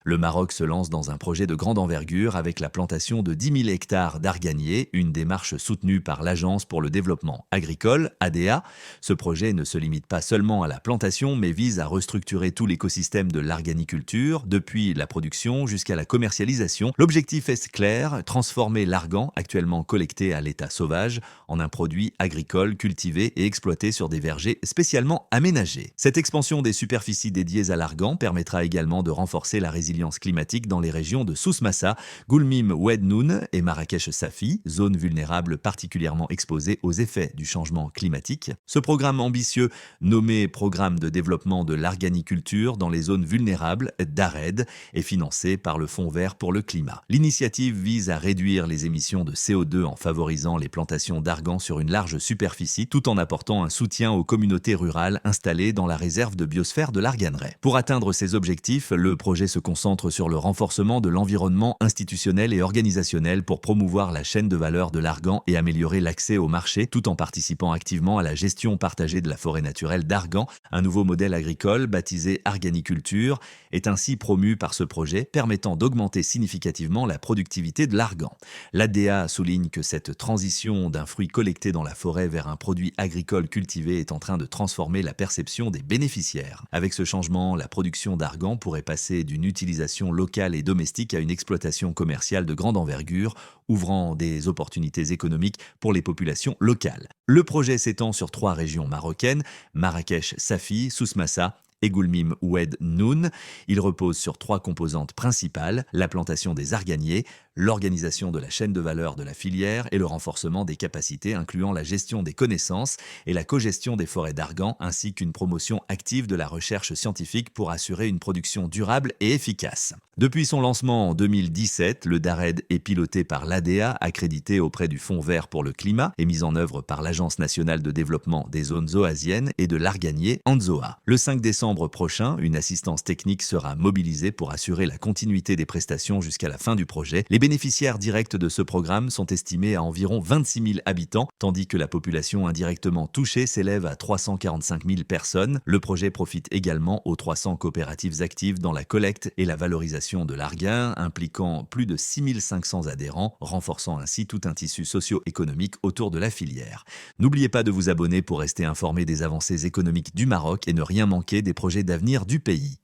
Le Maroc se lance dans un projet de grande envergure avec la plantation de 10 000 hectares d'arganiers, une démarche soutenue par l'Agence pour le développement agricole, ADA. Ce projet ne se limite pas seulement à la plantation, mais vise à restructurer tout l'écosystème de l'arganiculture, depuis la production jusqu'à la commercialisation. L'objectif est clair, transformer l'argan, actuellement collecté à l'état sauvage, en un produit agricole cultivé et exploité sur des vergers spécialement aménagés. Cette expansion des superficies dédiées à l'argan permettra également de renforcer la résilience climatique dans les régions de Souss Massa, Goulmim Oued Noun et Marrakech Safi, zones vulnérables particulièrement exposées aux effets du changement climatique. Ce programme ambitieux, nommé Programme de développement de l'arganiculture dans les zones vulnérables, DARED, est financé par le Fonds vert pour le climat. L'initiative vise à réduire les émissions de CO2 en favorisant les plantations d'argan sur une large superficie, tout en apportant un soutien aux communautés rurales installées dans la réserve de biosphère de l'Arganeraie. Pour atteindre ces objectifs, le projet se concentre sur le renforcement de l'environnement institutionnel et organisationnel pour promouvoir la chaîne de valeur de l'argan et améliorer l'accès au marché, tout en participant activement à la gestion partagée de la forêt naturelle d'Argan. Un nouveau modèle agricole, baptisé Arganiculture, est ainsi promu par ce projet, permettant d'augmenter significativement la productivité de l'argan. L'ADA souligne que cette transition d'un fruit collecté dans la forêt vers un produit agricole cultivé est en train de transformer la perception des bénéficiaires. Avec ce changement, la production d'argan pourrait passer d'une utilisation locale et domestique à une exploitation commerciale de grande envergure, ouvrant des opportunités économiques pour les populations locales. Le projet s'étend sur 3 régions marocaines, Marrakech Safi, Souss Massa et Goulmim Oued Noun. Il repose sur 3 composantes principales: la plantation des arganiers, l'organisation de la chaîne de valeur de la filière et le renforcement des capacités incluant la gestion des connaissances et la cogestion des forêts d'argan, ainsi qu'une promotion active de la recherche scientifique pour assurer une production durable et efficace. Depuis son lancement en 2017, le DARED est piloté par l'ADA, accrédité auprès du Fonds vert pour le climat et mis en œuvre par l'Agence nationale de développement des zones oasiennes et de l'arganier, ANZOA. Le 5 décembre prochain, une assistance technique sera mobilisée pour assurer la continuité des prestations jusqu'à la fin du projet. Les bénéficiaires directs de ce programme sont estimés à environ 26 000 habitants, tandis que la population indirectement touchée s'élève à 345 000 personnes. Le projet profite également aux 300 coopératives actives dans la collecte et la valorisation de l'argan, impliquant plus de 6 500 adhérents, renforçant ainsi tout un tissu socio-économique autour de la filière. N'oubliez pas de vous abonner pour rester informé des avancées économiques du Maroc et ne rien manquer des projets d'avenir du pays.